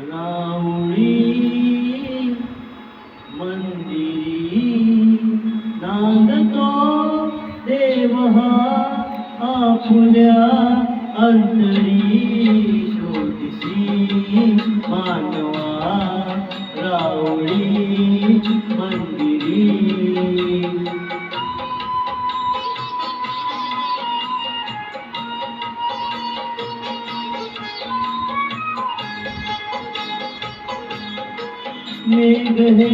राऊळी मंदिरी नांदतो देव हा आपुल्या अंतरी शोधिसी मानवा राऊळी मंदिरी मेघ हे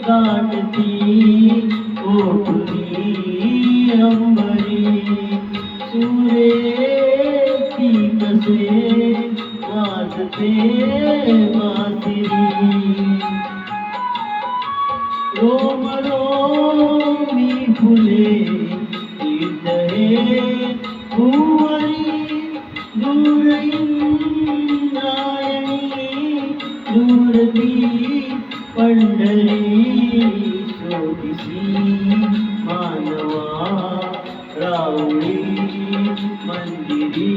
दाटती ओढुनी अंबरी सूर्य ती कसे वाजते बासरी रोम रोमी फुले कीर्तये भुवरी दूर इंद्रायणी दूरती पंढरी शोधिसी मानवा राऊळी मंदिरी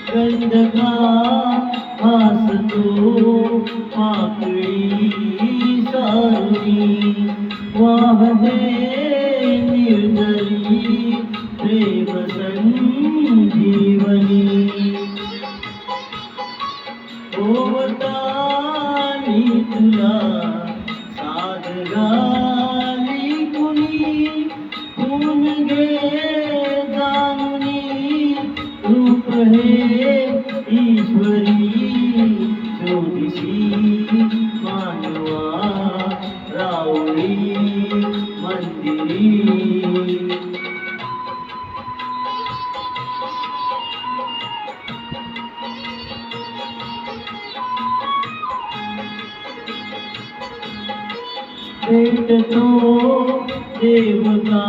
गंधका हासतो पाकळी सारुणी वाहते निर्जरी प्रेम संजीवनी ओवताली तुला साध घाली कुणी खून घे जानुनी रूप हे ईश्वरी शोधिसी मानवा राऊळी मंदिरी भेटतो देवता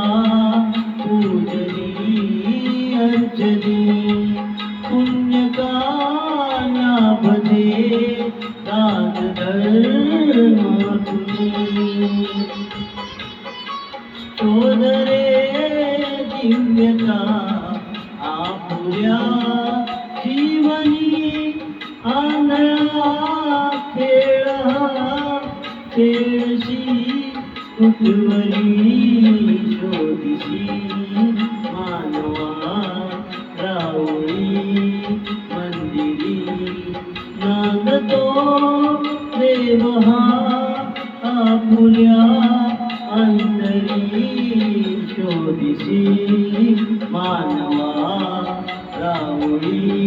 पूजनी अंजनी पुण्य का लाभदे दान धर्म तुझी शोधरे दिव्यता आपुल्या जीवनी आंधळा खेळ खेळशी कुटवरी शोधिसी मानवा राऊळी मंदिरी नांदतो देव हा आपुल्या अंतरी शोधिसी मानवा राऊळी